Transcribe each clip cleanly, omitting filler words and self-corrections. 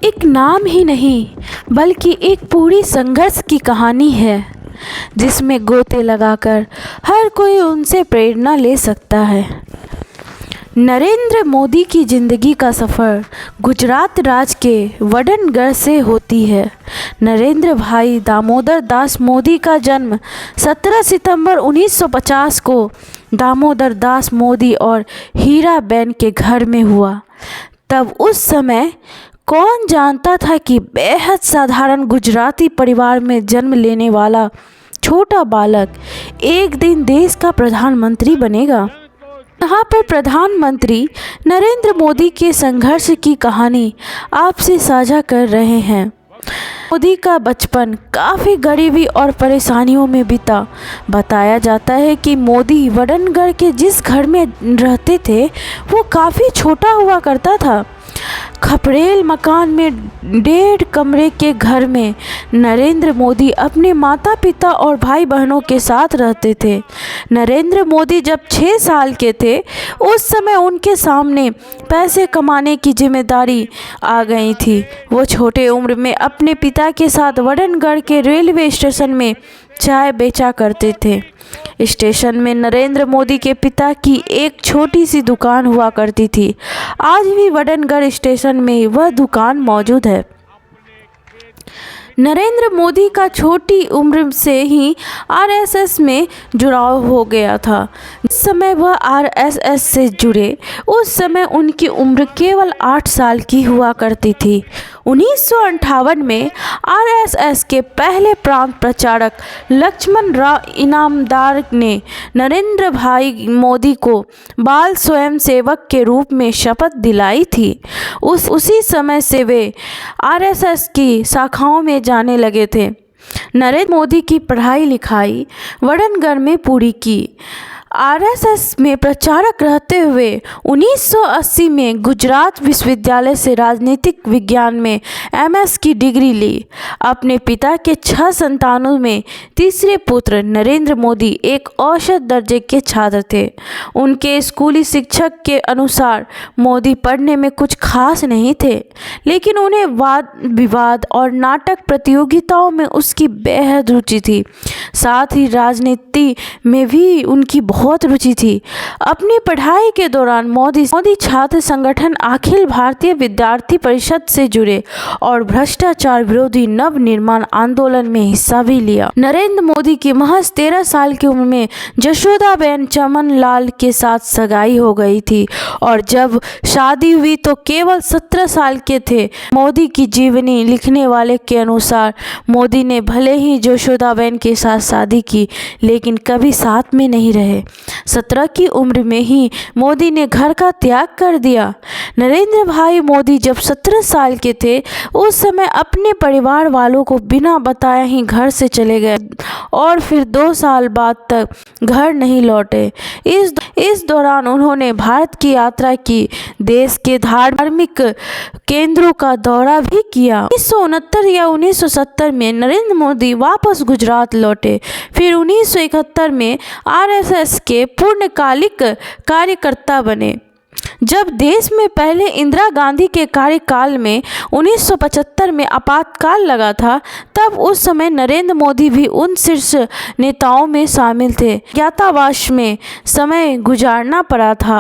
एक नाम ही नहीं बल्कि एक पूरी संघर्ष की कहानी है जिसमें गोते लगाकर हर कोई उनसे प्रेरणा ले सकता है। नरेंद्र मोदी की ज़िंदगी का सफ़र गुजरात राज्य के वडनगर से होती है। नरेंद्र भाई दामोदर दास मोदी का जन्म 17 सितंबर 1950 को दामोदर दास मोदी और हीराबेन के घर में हुआ। तब उस समय कौन जानता था कि बेहद साधारण गुजराती परिवार में जन्म लेने वाला छोटा बालक एक दिन देश का प्रधानमंत्री बनेगा। यहाँ पर प्रधानमंत्री नरेंद्र मोदी के संघर्ष की कहानी आपसे साझा कर रहे हैं। मोदी का बचपन काफ़ी गरीबी और परेशानियों में बीता। बताया जाता है कि मोदी वडनगर के जिस घर में रहते थे वो काफ़ी छोटा हुआ करता था। खपरेल मकान में 1.5 कमरे के घर में नरेंद्र मोदी अपने माता पिता और भाई बहनों के साथ रहते थे। नरेंद्र मोदी जब 6 साल के थे उस समय उनके सामने पैसे कमाने की जिम्मेदारी आ गई थी। वो छोटे उम्र में अपने पिता के साथ वडनगर के रेलवे स्टेशन में चाय बेचा करते थे। स्टेशन में नरेंद्र मोदी के पिता की एक छोटी सी दुकान हुआ करती थी। आज भी वडनगर स्टेशन में वह दुकान मौजूद है। नरेंद्र मोदी का छोटी उम्र से ही आरएसएस में जुड़ाव हो गया था। जिस समय वह आरएसएस से जुड़े उस समय उनकी उम्र केवल 8 साल की हुआ करती थी। 1958 में आरएसएस के पहले प्रांत प्रचारक लक्ष्मण राव इनामदार ने नरेंद्र भाई मोदी को बाल स्वयंसेवक के रूप में शपथ दिलाई थी। उसी समय से वे आरएसएस की शाखाओं में जाने लगे थे। नरेंद्र मोदी की पढ़ाई लिखाई वडनगर में पूरी की। आरएसएस में प्रचारक रहते हुए 1980 में गुजरात विश्वविद्यालय से राजनीतिक विज्ञान में एमएस की डिग्री ली। अपने पिता के 6 संतानों में तीसरे पुत्र नरेंद्र मोदी एक औसत दर्जे के छात्र थे। उनके स्कूली शिक्षक के अनुसार मोदी पढ़ने में कुछ खास नहीं थे, लेकिन उन्हें वाद विवाद और नाटक प्रतियोगिताओं में उसकी बेहद रुचि थी। साथ ही राजनीति में भी उनकी बहुत रुचि थी। अपनी पढ़ाई के दौरान मोदी छात्र संगठन अखिल भारतीय विद्यार्थी परिषद से जुड़े और भ्रष्टाचार विरोधी नव निर्माण आंदोलन में हिस्सा भी लिया। नरेंद्र मोदी की महज 13 साल की उम्र में जशोदाबेन चमन लाल के साथ सगाई हो गई थी और जब शादी हुई तो केवल 17 साल के थे। मोदी की जीवनी लिखने वाले के अनुसार मोदी ने भले ही जशोदाबेन के साथ शादी की लेकिन कभी साथ में नहीं रहे। 17 की उम्र में ही मोदी ने घर का त्याग कर दिया। नरेंद्र भाई मोदी जब 17 साल के थे उस समय अपने परिवार वालों को बिना बताए ही घर से चले गए और फिर 2 साल बाद तक घर नहीं लौटे। इस दौरान उन्होंने भारत की यात्रा की, देश के धार्मिक केंद्रों का दौरा भी किया। 1969 या 1970 में नरेंद्र मोदी वापस गुजरात लौटे। फिर 1971 में आरएसएस के पूर्णकालिक कार्यकर्ता बने। जब देश में पहले इंदिरा गांधी के कार्यकाल में 1975 में आपातकाल लगा था तब उस समय नरेंद्र मोदी भी उन शीर्ष नेताओं में शामिल थे। ज्ञातावास में समय गुजारना पड़ा था।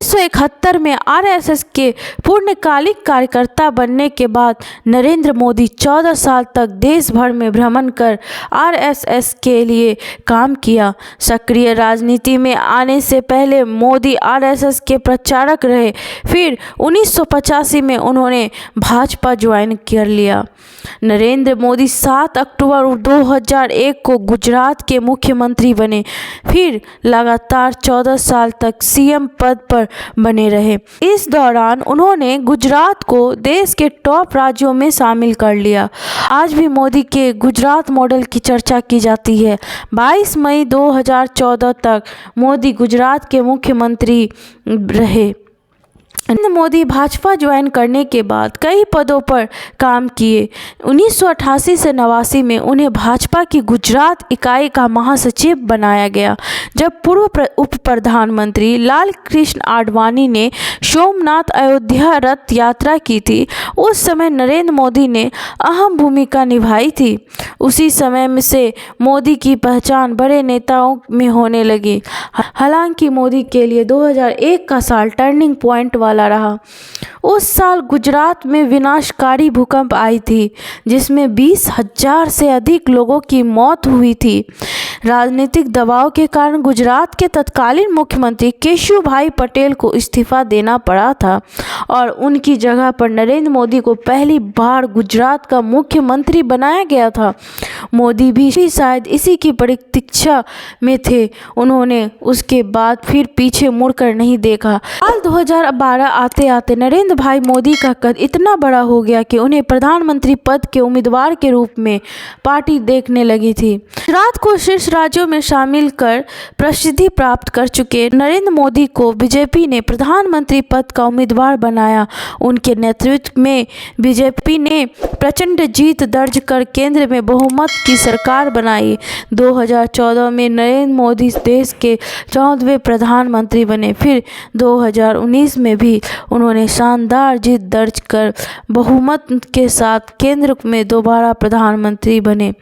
1971 में आरएसएस के पूर्णकालिक कार्यकर्ता बनने के बाद नरेंद्र मोदी 14 साल तक देश भर में भ्रमण कर आरएसएस के लिए काम किया। सक्रिय राजनीति में आने से पहले मोदी आरएसएस के प्रचारक रहे। फिर 1985 में उन्होंने भाजपा ज्वाइन कर लिया। नरेंद्र मोदी 7 अक्टूबर 2001 को गुजरात के मुख्यमंत्री बने। फिर लगातार 14 साल तक सीएम पद पर बने रहे। इस दौरान उन्होंने गुजरात को देश के टॉप राज्यों में शामिल कर लिया। आज भी मोदी के गुजरात मॉडल की चर्चा की जाती है। 22 मई 2014 तक मोदी गुजरात के मुख्यमंत्री रहे। नरेंद्र मोदी भाजपा ज्वाइन करने के बाद कई पदों पर काम किए। 1988 से 89 में उन्हें भाजपा की गुजरात इकाई का महासचिव बनाया गया। जब पूर्व उप प्रधानमंत्री लाल कृष्ण आडवाणी ने सोमनाथ अयोध्या रथ यात्रा की थी, उस समय नरेंद्र मोदी ने अहम भूमिका निभाई थी। उसी समय में से मोदी की पहचान बड़े नेताओं में होने लगी। हालांकि मोदी के लिए 2001 का साल टर्निंग पॉइंट वाला रहा। उस साल गुजरात में विनाशकारी भूकंप आई थी, जिसमें 20,000 से अधिक लोगों की मौत हुई थी। राजनीतिक दबाव के कारण गुजरात के तत्कालीन मुख्यमंत्री केशुभाई पटेल को इस्तीफा देना पड़ा था और उनकी जगह पर नरेंद्र मोदी को पहली बार गुजरात का मुख्यमंत्री बनाया गया था। मोदी भी शायद इसी की प्रतीक्षा में थे। उन्होंने उसके बाद फिर पीछे मुड़कर नहीं देखा। साल 2012 आते आते नरेंद्र भाई मोदी का कद इतना बड़ा हो गया कि उन्हें प्रधानमंत्री पद के उम्मीदवार के रूप में पार्टी देखने लगी थी। गुजरात को शीर्ष राज्यों में शामिल कर प्रसिद्धि प्राप्त कर चुके नरेंद्र मोदी को बीजेपी ने प्रधानमंत्री पद का उम्मीदवार बनाया। उनके नेतृत्व में बीजेपी ने प्रचंड जीत दर्ज कर केंद्र में बहुमत की सरकार बनाई। 2014 में नरेंद्र मोदी देश के 14वें प्रधानमंत्री बने। फिर 2019 में भी उन्होंने शानदार जीत दर्ज कर बहुमत के साथ केंद्र में दोबारा प्रधानमंत्री बने।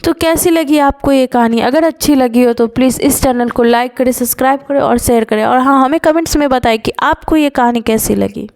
तो कैसी लगी आपको ये कहानी? अगर अच्छी लगी हो तो प्लीज़ इस चैनल को लाइक करें, सब्सक्राइब करें और शेयर करें। और हाँ, हमें कमेंट्स में बताएं कि आपको ये कहानी कैसी लगी।